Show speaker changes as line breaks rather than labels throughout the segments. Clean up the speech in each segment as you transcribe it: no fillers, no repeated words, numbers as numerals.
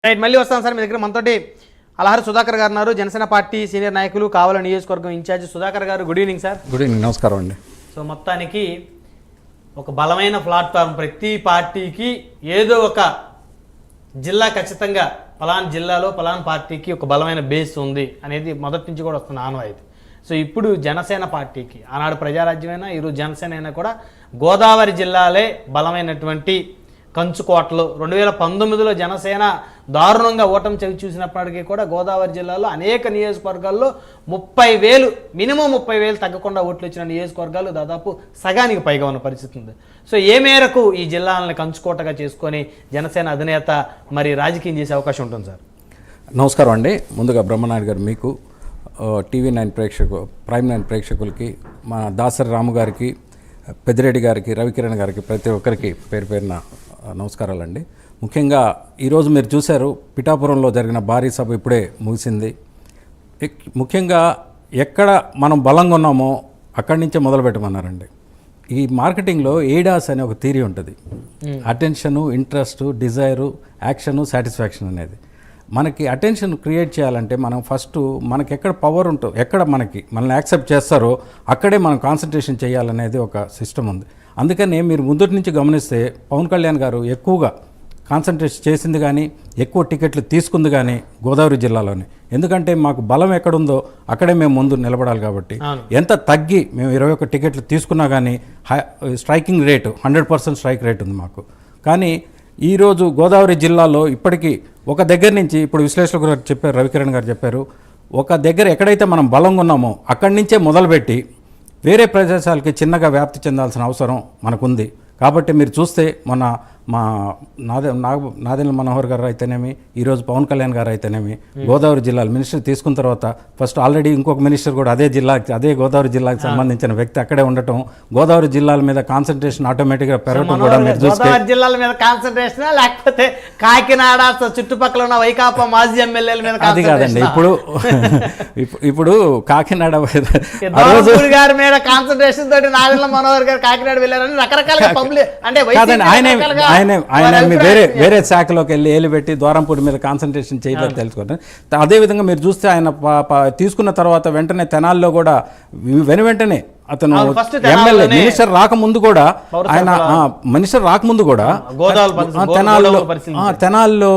Right మళ్ళీ వస్తాం sir మీ దగ్గర మనతోటి అలహరి సుధాకర్ గారు ఉన్నారు జనసేన పార్టీ సీనియర్ నాయకులు కావల నియోజకవర్గం ఇన్ఛార్జ్ సుధాకర్ గారు good evening sir.
Good evening, నమస్కారం అండి.
సో మొత్తానికి ఒక బలమైన ప్లాట్ఫామ్ ప్రతి పార్టీకి ఏదో ఒక జిల్లా ఖచ్చితంగా పలానా జిల్లాలో పలానా పార్టీకి ఒక బలమైన బేస్ ఉంది అనేది మొదటి నుంచి కూడా వస్తున్న ఆనవాయితీ. సో ఇప్పుడు జనసేన పార్టీకి ఆనాడు ప్రజారాజ్యమైనా ఈరోజు జనసేన అయినా కూడా గోదావరి జిల్లాలే బలమైనటువంటి కంచుకోటలు. 2019లో జనసేన దారుణంగా ఓటమి చవి చూసినప్పటికీ కూడా గోదావరి జిల్లాలో అనేక నియోజకవర్గాల్లో 30,000 మినిమం 30,000 తగ్గకుండా ఓట్లు వచ్చిన నియోజకవర్గాలు దాదాపు సగానికి పైగా ఉన్న పరిస్థితి ఉంది. సో ఏ మేరకు ఈ జిల్లాలను కంచుకోటగా చేసుకొని జనసేన అధినేత మరి రాజకీయం చేసే అవకాశం ఉంటుంది సార్?
నమస్కారం అండి. ముందుగా బ్రహ్మనాయుడు గారు మీకు, TV9 ప్రైమ్ 9 ప్రేక్షకులకి, మా దాసరి రాము గారికి, పెద్దిరెడ్డి గారికి, రవికిరణ్ గారికి, ప్రతి ఒక్కరికి పేరు పేరున నమస్కారాలండి. ముఖ్యంగా ఈరోజు మీరు చూశారు, పిఠాపురంలో జరిగిన భారీ సభ ఇప్పుడే ముగిసింది. ముఖ్యంగా ఎక్కడ మనం బలంగా ఉన్నామో అక్కడి నుంచే మొదలు పెట్టమన్నారండి. ఈ మార్కెటింగ్లో ఎయిడాస్ అనే ఒక థియరీ ఉంటుంది. Attention, interest, Dzire, action, satisfaction అనేది. మనకి అటెన్షన్ క్రియేట్ చేయాలంటే మనం ఫస్ట్ మనకి ఎక్కడ పవర్ ఉంటుందో, ఎక్కడ మనల్ని యాక్సెప్ట్ చేస్తారో అక్కడే మనం కాన్సన్ట్రేషన్ చేయాలనేది ఒక సిస్టమ్ ఉంది. అందుకని మీరు ముందటి నుంచి గమనిస్తే పవన్ కళ్యాణ్ గారు ఎక్కువగా కాన్సన్ట్రేషన్ చేసింది కానీ, ఎక్కువ టికెట్లు తీసుకుంది కానీ గోదావరి జిల్లాలోనే. ఎందుకంటే మాకు బలం ఎక్కడుందో అక్కడే మేము ముందు నిలబడాలి కాబట్టి. ఎంత తగ్గి మేము 21 టికెట్లు తీసుకున్నా కానీ స్ట్రైకింగ్ రేటు 100% స్ట్రైక్ రేట్ ఉంది మాకు. కానీ ఈరోజు గోదావరి జిల్లాలో ఇప్పటికీ ఒక దగ్గర నుంచి, ఇప్పుడు విశ్లేషకులు గారు చెప్పారు, రవికిరణ్ గారు చెప్పారు, ఒక దగ్గర ఎక్కడైతే మనం బలంగా ఉన్నామో అక్కడి నుంచే మొదలుపెట్టి వేరే ప్రదేశాలకి చిన్నగా వ్యాప్తి చెందాల్సిన అవసరం మనకుంది. కాబట్టి మీరు చూస్తే మొన్న మా నాదెండ్ల మనోహర్ గారు అయితేనేమి, ఈరోజు పవన్ కళ్యాణ్ గారు అయితేనేమి, గోదావరి జిల్లాలో మినిస్టర్ తీసుకున్న తర్వాత ఫస్ట్ ఆల్రెడీ ఇంకొక మినిస్టర్ కూడా అదే గోదావరి జిల్లాకి సంబంధించిన వ్యక్తి అక్కడే ఉండటం, గోదావరి జిల్లాల మీద కాన్సన్ట్రేషన్ ఆటోమేటిక్గా పెరగటం కూడా మీరు చూస్తే,
గోదావరి జిల్లాల మీద కాన్సన్ట్రేషన్ లేకపోతే కాకినాడ చుట్టుపక్కల ఉన్న వైకాపా మాజీ ఎమ్మెల్యేల మీద
అది కాదండి. ఇప్పుడు కాకినాడ
గారి మీద కాన్సన్ట్రేషన్ తోటి నాదెండ్ల మనోహర్ గారు కాకినాడ వెళ్ళారని రకరకాలుగా పబ్లిక్ అంటే
ఆయన వేరే శాఖలోకి వెళ్ళి ఏలుపెట్టి ద్వారంపూడి మీద కాన్సన్ట్రేషన్ చేయలేదు తెలుసుకుంటారు. అదేవిధంగా మీరు చూస్తే ఆయన తీసుకున్న తర్వాత వెంటనే తెనాల్లో కూడా వెంటనే అతను ఎమ్మెల్యే మినిస్టర్ రాకముందు కూడా తెనాల్లో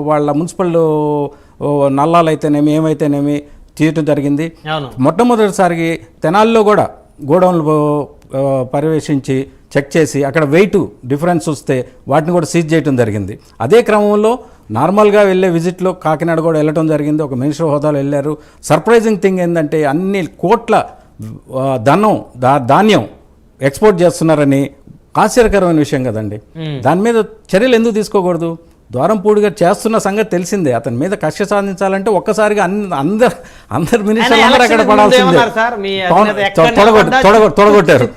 వాళ్ళ మున్సిపల్ నల్లాలు అయితేనేమి ఏమైతేనేమి చేయటం జరిగింది. మొట్టమొదటిసారికి తెనాల్లో కూడా గోడౌన్లు పర్యవేక్షించి చెక్ చేసి అక్కడ వెయిట్ డిఫరెన్స్ వస్తే వాటిని కూడా సీజ్ చేయడం జరిగింది. అదే క్రమంలో నార్మల్గా వెళ్ళే విజిట్లో కాకినాడ కూడా వెళ్ళడం జరిగింది. ఒక మినిస్టర్ హోదాలో వెళ్ళారు. సర్ప్రైజింగ్ థింగ్ ఏంటంటే అన్ని కోట్ల ధాన్యం ఎక్స్పోర్ట్ చేస్తున్నారని ఆశ్చర్యకరమైన విషయం కదండి. దాని మీద చర్యలు ఎందుకు తీసుకోకూడదు? ద్వారంపూడి గారు చేస్తున్న సంగతి తెలిసిందే. అతని మీద కక్ష సాధించాలంటే ఒక్కసారిగా అందరు మినిస్టర్లు అక్కడ పడాల్సిందే. తొడగొట్టారు,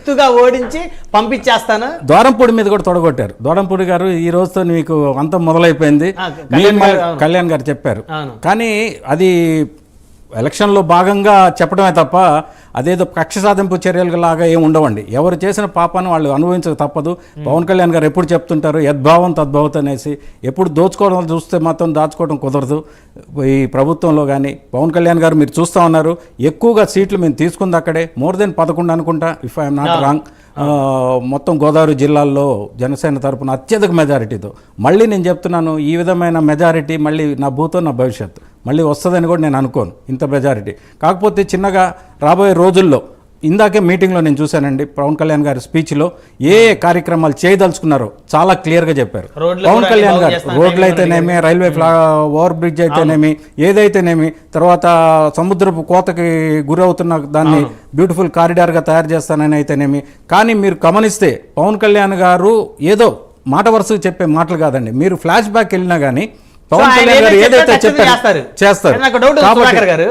ఓడించి పంపించేస్తాను.
ద్వారంపూడి మీద కూడా తొడగొట్టారు. ద్వారంపూడి గారు ఈ రోజుతో మీకు అంతం మొదలైపోయింది కళ్యాణ్ గారు చెప్పారు. కానీ అది ఎలక్షన్లో భాగంగా చెప్పడమే తప్ప అదేదో కక్ష సాధింపు చర్యలు లాగా ఏమి ఉండవండి. ఎవరు చేసిన పాపాన్ని వాళ్ళు అనుభవించక తప్పదు. పవన్ కళ్యాణ్ గారు ఎప్పుడు చెప్తుంటారు, యద్భావం తద్భావత్ అనేసి. ఎప్పుడు దోచుకోవడం చూస్తే మాత్రం దాచుకోవడం కుదరదు ఈ ప్రభుత్వంలో. కానీ పవన్ కళ్యాణ్ గారు మీరు చూస్తూ ఉన్నారు, ఎక్కువగా సీట్లు మేము తీసుకుంది అక్కడే, మోర్ దెన్ 11 అనుకుంటా, ఇఫ్ ఐఎమ్ నాట్ రాంగ్. మొత్తం గోదావరి జిల్లాల్లో జనసేన తరపున అత్యధిక మెజారిటీతో. మళ్ళీ నేను చెప్తున్నాను, ఈ విధమైన మెజారిటీ మళ్ళీ నా భూతో నా భవిష్యత్తు మళ్ళీ వస్తుందని కూడా నేను అనుకోను, ఇంత మెజారిటీ. కాకపోతే చిన్నగా రాబోయే రోజుల్లో, ఇందాకే మీటింగ్లో నేను చూశానండి, పవన్ కళ్యాణ్ గారి స్పీచ్లో ఏ కార్యక్రమాలు చేయదలుచుకున్నారో చాలా క్లియర్గా చెప్పారు. పవన్ కళ్యాణ్ గారు రోడ్లు అయితేనేమి, రైల్వే ఓవర్ బ్రిడ్జ్ అయితేనేమి, ఏదైతేనేమి, తర్వాత సముద్రపు కోతకి గురవుతున్న దాన్ని బ్యూటిఫుల్ కారిడార్గా తయారు చేస్తానని అయితేనేమి. కానీ మీరు గమనిస్తే పవన్ కళ్యాణ్ గారు ఏదో మాట వరుసగా చెప్పే మాటలు కాదండి. మీరు ఫ్లాష్ బ్యాక్ వెళ్ళినా కానీ పవన్ కళ్యాణ్ గారు ఏదైతే చేస్తారు.
నాకు డౌట్, సుధాకర్ గారు,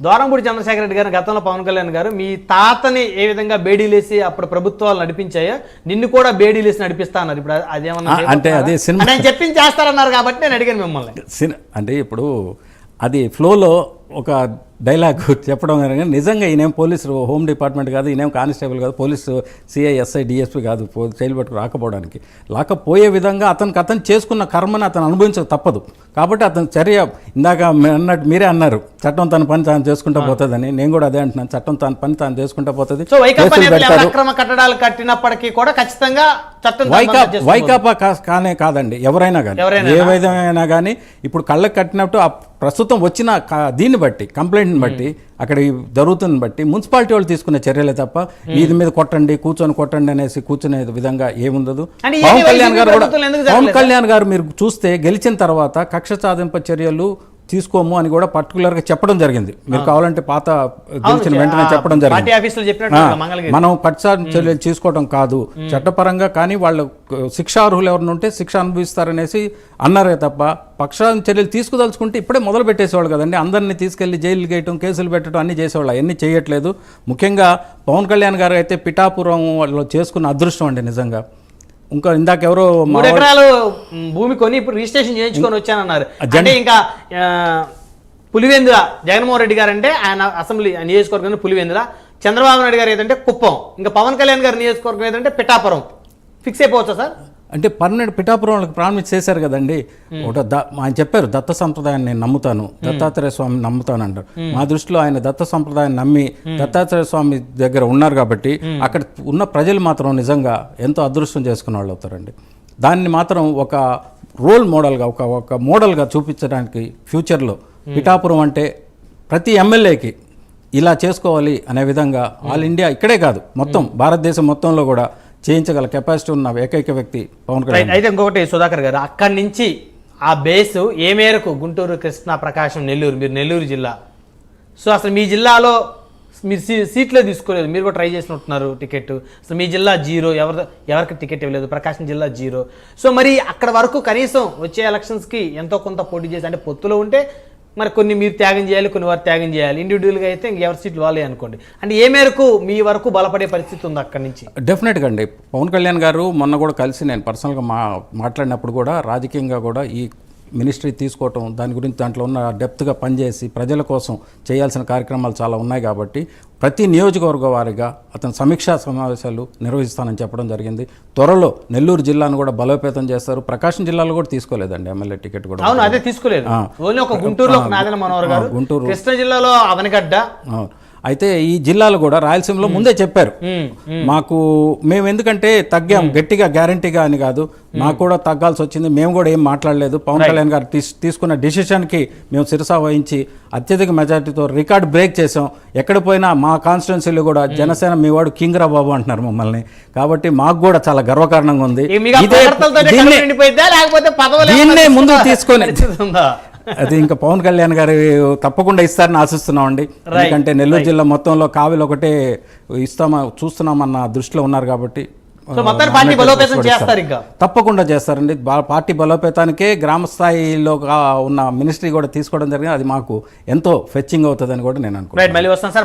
ద్వారంపూడి చంద్రశేఖర్ రెడ్డి గారు గతంలో పవన్ కళ్యాణ్ గారు మీ తాతని ఏ విధంగా బేడీలేసి అప్పుడు ప్రభుత్వాలు నడిపించాయో నిన్ను కూడా బేడీలేసి నడిపిస్తా అన్నారు. ఇప్పుడు అదేమన్నా
అంటే అదే సినిమా
చెప్పించేస్తారన్నారు కాబట్టి నేను అడిగాను మిమ్మల్ని.
అంటే ఇప్పుడు అది ఫ్లోలో ఒక డైలాగ్ చెప్పడం కానీ నిజంగా ఈయనేం పోలీసు హోమ్ డిపార్ట్మెంట్ కాదు, ఈయనేం కానిస్టేబుల్ కాదు, పోలీసు సిఐ ఎస్ఐ డిఎస్పీ కాదు జైలు పట్టుకు రాకపోవడానికి. లాకపోయే విధంగా అతను చేసుకున్న కర్మని అతను అనుభవించక తప్పదు. కాబట్టి అతని చర్య ఇందాక అన్నట్టు మీరే అన్నారు చట్టం తన పని తాను చేసుకుంటా పోతుందని. నేను కూడా అదే అంటున్నాను, చట్టం తన పని తాను చేసుకుంటా పోతుంది.
సో అక్రమ కట్టడాలు కట్టినప్పటికీ కూడా ఖచ్చితంగా చట్టం
వైకాపా కానే కాదండి, ఎవరైనా కానీ ఏ విధమైనా కానీ ఇప్పుడు కళ్ళకు కట్టినట్టు ఆ ప్రస్తుతం వచ్చిన దీన్ని బట్టి కంప్లైంట్ని బట్టి అక్కడ జరుగుతుందని బట్టి మున్సిపాలిటీ వాళ్ళు తీసుకునే చర్యలే తప్ప ఇది మీద కూర్చొని అనేసి కూర్చునే విధంగా ఏముండదు. పవన్ కళ్యాణ్ గారు మీరు చూస్తే గెలిచిన తర్వాత కక్ష సాధింపు చర్యలు తీసుకోము అని కూడా పర్టికులర్గా చెప్పడం జరిగింది. మీరు కావాలంటే పాత గెలిచిన వెంటనే చెప్పడం జరిగింది. మనం కక్ష చర్యలు తీసుకోవడం కాదు, చట్టపరంగా కానీ వాళ్ళు శిక్షార్హులు ఎవరిని ఉంటే శిక్ష అనుభవిస్తారనేసి అన్నారే తప్ప పక్ష చర్యలు తీసుకుదలుచుకుంటే ఇప్పుడే మొదలు పెట్టేసేవాళ్ళు కదండి. అందరినీ తీసుకెళ్లి జైలు గేయటం, కేసులు పెట్టడం అన్నీ చేసేవాళ్ళు. అవన్నీ చేయట్లేదు. ముఖ్యంగా పవన్ కళ్యాణ్ గారు అయితే పిఠాపురం వాళ్ళు చేసుకున్న అదృష్టం అండి నిజంగా. ఇంకా ఇందాక ఎవరో
3 ఎకరాలు భూమి కొని ఇప్పుడు రిజిస్ట్రేషన్ చేయించుకొని వచ్చానన్నారు. అంటే ఇంకా పులివెందుల జగన్మోహన్ రెడ్డి గారు అంటే ఆయన అసెంబ్లీ నియోజకవర్గం పులివెందుల, చంద్రబాబు నాయుడు గారు ఏదంటే కుప్పం, ఇంకా పవన్ కళ్యాణ్ గారి నియోజకవర్గం ఏదంటే పిఠాపురం. ఫిక్స్ అయిపోవచ్చా సార్?
అంటే పర్మనెంట్ పిఠాపురం వాళ్ళకి ప్రామిస్ చేశారు కదండి. ఆయన చెప్పారు దత్త సంప్రదాయాన్ని నేను నమ్ముతాను, దత్తాత్రేయ స్వామిని నమ్ముతాను అంటారు. మా దృష్టిలో ఆయన దత్త సంప్రదాయాన్ని నమ్మి దత్తాత్రేయ స్వామి దగ్గర ఉన్నారు కాబట్టి అక్కడ ఉన్న ప్రజలు మాత్రం నిజంగా ఎంతో అదృష్టం చేసుకున్న వాళ్ళు అవుతారండి. దాన్ని మాత్రం ఒక రోల్ మోడల్గా ఒక మోడల్గా చూపించడానికి ఫ్యూచర్లో పిఠాపురం అంటే ప్రతి ఎమ్మెల్యేకి ఇలా చేసుకోవాలి అనే విధంగా ఆల్ ఇండియా ఇక్కడే కాదు మొత్తం భారతదేశం మొత్తంలో కూడా చేయించగల కెపాసిటీ ఉన్న ఏకైక వ్యక్తి పవన్ కళ్యాణ్.
అయితే ఇంకొకటి సుధాకర్ గారు, అక్కడి నుంచి ఆ బేసు ఏ మేరకు గుంటూరు, కృష్ణా, ప్రకాశం, నెల్లూరు, మీరు నెల్లూరు జిల్లా, సో అసలు మీ జిల్లాలో మీరు సీట్లే తీసుకోలేదు, మీరు కూడా ట్రై చేసినట్టున్నారు టికెట్. అసలు మీ జిల్లా 0, ఎవరికి టికెట్ ఇవ్వలేదు, ప్రకాశం జిల్లా 0. సో మరి అక్కడ వరకు కనీసం వచ్చే ఎలక్షన్స్కి ఎంతో కొంత పోటీ చేసి, అంటే పొత్తులో ఉంటే మరి కొన్ని మీరు త్యాగం చేయాలి, కొన్ని వారు త్యాగం చేయాలి, ఇండివిజువల్గా అయితే ఎవరి సీట్లు వాళ్ళే అనుకోండి. అంటే ఏ మేరకు మీ వరకు బలపడే పరిస్థితి ఉంది అక్కడి నుంచి?
డెఫినెట్గా అండి. పవన్ కళ్యాణ్ గారు మొన్న కూడా కలిసి నేను పర్సనల్గా మాట్లాడినప్పుడు కూడా రాజకీయంగా కూడా ఈ మినిస్ట్రీ తీసుకోవటం, దాని గురించి దాంట్లో ఉన్న డెప్త్గా పనిచేసి ప్రజల కోసం చేయాల్సిన కార్యక్రమాలు చాలా ఉన్నాయి కాబట్టి ప్రతి నియోజకవర్గ వారిగా అతను సమీక్షా సమావేశాలు నిర్వహిస్తానని చెప్పడం జరిగింది. త్వరలో నెల్లూరు జిల్లాను కూడా బలోపేతం చేస్తారు. ప్రకాశం జిల్లాలో కూడా తీసుకోలేదండి ఎమ్మెల్యే టికెట్ కూడా.
అవును, అదే తీసుకోలేదు. ఓన్లీ ఒక గుంటూరులో నాదెండ్ల మనోహర్ గారు, గుంటూరు, కృష్ణా జిల్లాలో అవనగడ్డ.
అయితే ఈ జిల్లాలో కూడా రాయలసీమలో ముందే చెప్పారు మాకు, మేము ఎందుకంటే తగ్గాం గట్టిగా గ్యారంటీగా అని కాదు, మాకు కూడా తగ్గాల్సి వచ్చింది, మేము కూడా ఏం మాట్లాడలేదు. పవన్ కళ్యాణ్ గారు తీసుకున్న డిసిషన్కి మేము శిరసా వహించి అత్యధిక మెజార్టీతో రికార్డ్ బ్రేక్ చేసాం. ఎక్కడ పోయినా మా కాన్స్టిట్యున్సీలో కూడా జనసేన మీ వాడు కింగ్ రా బాబు అంటున్నారు మమ్మల్ని. కాబట్టి మాకు కూడా చాలా గర్వకారణంగా ఉంది. దీన్నే ముందుకు తీసుకొని అది ఇంకా పవన్ కళ్యాణ్ గారు తప్పకుండా ఇస్తారని ఆశిస్తున్నామండి. ఎందుకంటే నెల్లూరు జిల్లా మొత్తంలో కావిలు ఒకటే చూస్తున్నామన్న దృష్టిలో ఉన్నారు కాబట్టి తప్పకుండా చేస్తారండి. పార్టీ బలోపేతానికే గ్రామ స్థాయిలో ఉన్న మినిస్ట్రీ కూడా తీసుకోవడం జరిగింది. అది మాకు ఎంతో ఫెచ్చింగ్ అవుతుందని కూడా నేను అనుకుంటున్నాను.